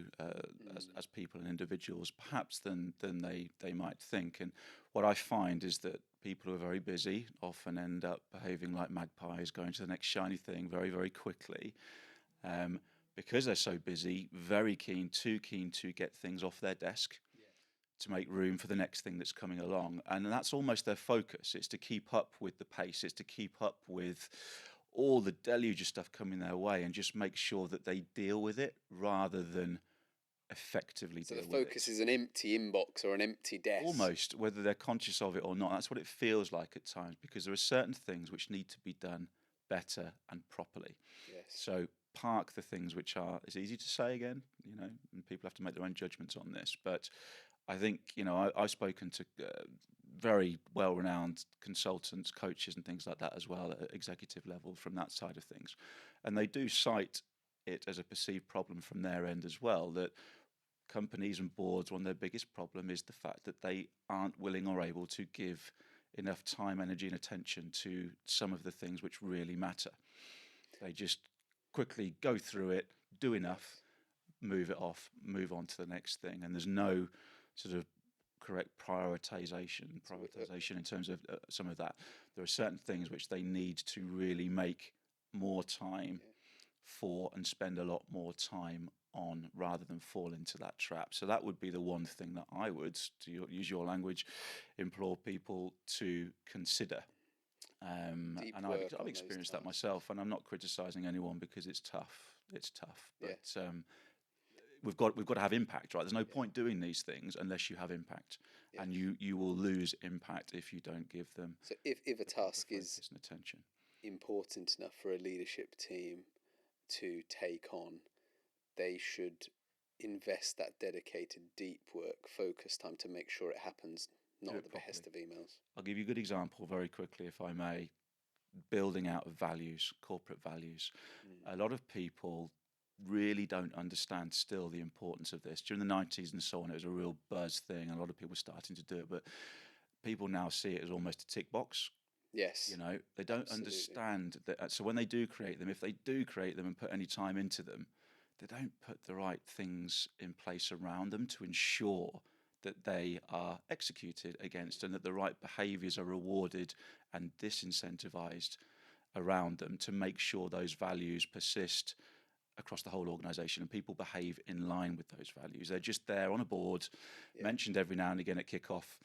as people and individuals, perhaps than they might think. And what I find is that people who are very busy often end up behaving like magpies, going to the next shiny thing very, very quickly, because they're so busy, very too keen to get things off their desk, to make room for the next thing that's coming along. And that's almost their focus. It's to keep up with the pace. It's to keep up with all the deluge of stuff coming their way, and just make sure that they deal with it rather than effectively deal with it. So the focus is an empty inbox or an empty desk. Almost, whether they're conscious of it or not. That's what it feels like at times, because there are certain things which need to be done better and properly. Yes. So park the things which are, it's easy to say again, and people have to make their own judgments on this, but I think, I've spoken to very well-renowned consultants, coaches and things like that as well at executive level from that side of things. And they do cite it as a perceived problem from their end as well, that companies and boards, one of their biggest problem is the fact that they aren't willing or able to give enough time, energy and attention to some of the things which really matter. They just quickly go through it, do enough, move it off, move on to the next thing. And there's no sort of correct prioritization in terms of some of that. There are certain things which they need to really make more time for and spend a lot more time on, rather than fall into that trap. So that would be the one thing that I would, to use your language, implore people to consider. And I've experienced that myself, and I'm not criticizing anyone, because it's tough. It's tough, but we've got to have impact, right? There's no point doing these things unless you have impact, and you will lose impact if you don't give them. So if a task is attention important enough for a leadership team to take on, they should invest that dedicated, deep work, focus time to make sure it happens, not at the behest of emails. I'll give you a good example very quickly, if I may. Building out of values, corporate values. A lot of people really don't understand still the importance of this. During the 90s and so on, it was a real buzz thing, and a lot of people were starting to do it, but people now see it as almost a tick box. Yes. They don't understand that. So when they do create them, if they do create them and put any time into them, they don't put the right things in place around them to ensure that they are executed against, and that the right behaviours are rewarded and disincentivized around them, to make sure those values persist across the whole organisation and people behave in line with those values. They're just there on a board, mentioned every now and again at kick-off,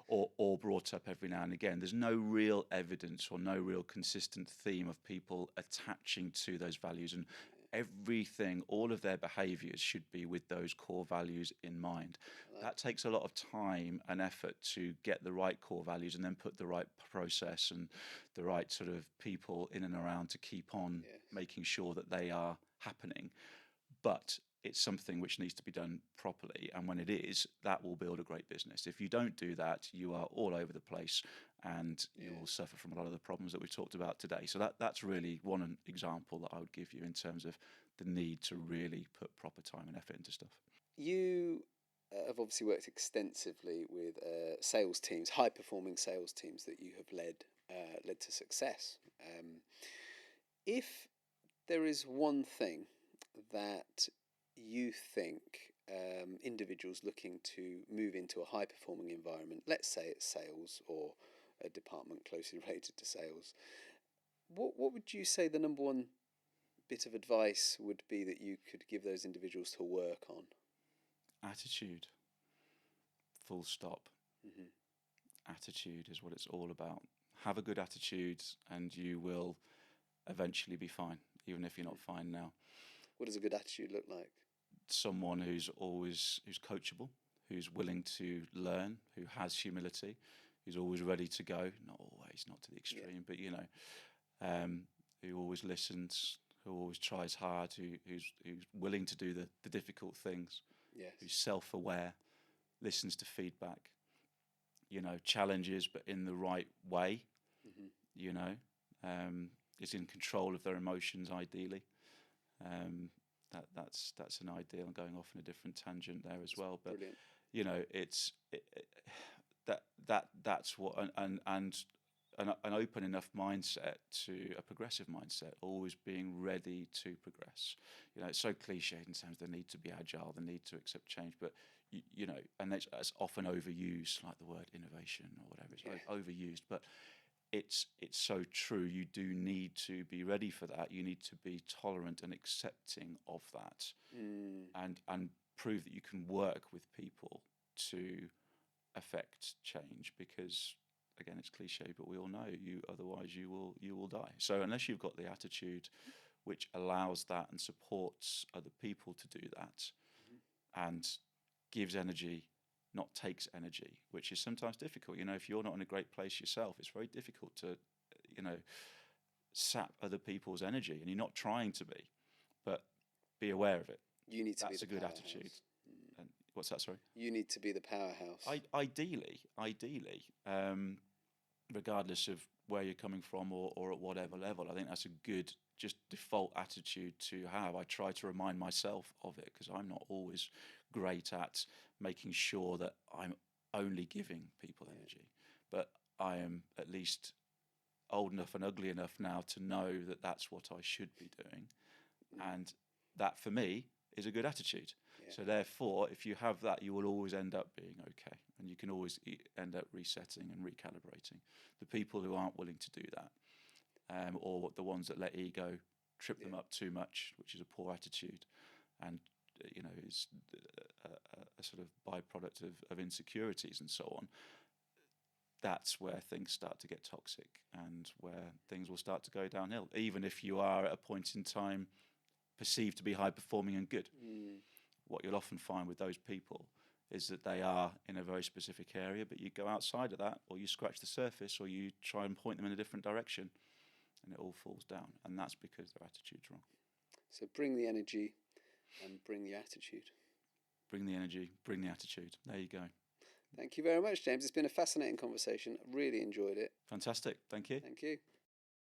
or brought up every now and again. There's no real evidence or no real consistent theme of people attaching to those values, and everything, all of their behaviours should be with those core values in mind. That takes a lot of time and effort to get the right core values, and then put the right process and the right sort of people in and around to keep on making sure that they are happening. But it's something which needs to be done properly, and when it is, that will build a great business. If you don't do that, you are all over the place, and you will suffer from a lot of the problems that we've talked about today. So that's really one example that I would give you in terms of the need to really put proper time and effort into stuff. You have obviously worked extensively with sales teams, high-performing sales teams that you have led to success. If there is one thing that you think individuals looking to move into a high-performing environment, let's say it's sales or a department closely related to sales, what would you say the number one bit of advice would be that you could give those individuals to work on? Attitude. Full stop. Attitude is what it's all about. Have a good attitude and you will eventually be fine, even if you're not fine now. What does a good attitude look like? Someone who's coachable, who's willing to learn, who has humility, who's always ready to go. Not always, not to the extreme, but who always listens, who always tries hard, who's willing to do the difficult things, Yes. who's self-aware, listens to feedback, challenges, but in the right way, is in control of their emotions, ideally. That's an ideal. I'm going off on a different tangent there as well, but Brilliant. that's what an open enough mindset to a progressive mindset, always being ready to progress. It's so cliched in terms of the need to be agile, the need to accept change, but and it's often overused, like the word innovation or whatever. It's overused, but it's so true. You do need to be ready for that. You need to be tolerant and accepting of that, and prove that you can work with people to affect change. Because again, it's cliche, but we all know otherwise you will die. So unless you've got the attitude which allows that and supports other people to do that, and gives energy, not takes energy, which is sometimes difficult. If you're not in a great place yourself, it's very difficult to, sap other people's energy, and you're not trying to be, but be aware of it. You need to That's be the a good powerhouse. attitude. And what's that? Sorry. You need to be the powerhouse. Ideally, regardless of where you're coming from or at whatever level, I think that's a good just default attitude to have. I try to remind myself of it, because I'm not always great at making sure that I'm only giving people energy, but I am at least old enough and ugly enough now to know that that's what I should be doing, and that for me is a good attitude. So therefore, if you have that, you will always end up being okay, and you can always end up resetting and recalibrating. The people who aren't willing to do that, or the ones that let ego trip them up too much, which is a poor attitude, and is a sort of byproduct of insecurities and so on. That's where things start to get toxic, and where things will start to go downhill, even if you are at a point in time perceived to be high performing and good. What you'll often find with those people is that they are in a very specific area, but you go outside of that, or you scratch the surface, or you try and point them in a different direction, and it all falls down. And that's because their attitude's wrong. So bring the energy and bring the attitude. Bring the energy, bring the attitude. There you go. Thank you very much, James. It's been a fascinating conversation. I really enjoyed it. Fantastic. Thank you. Thank you.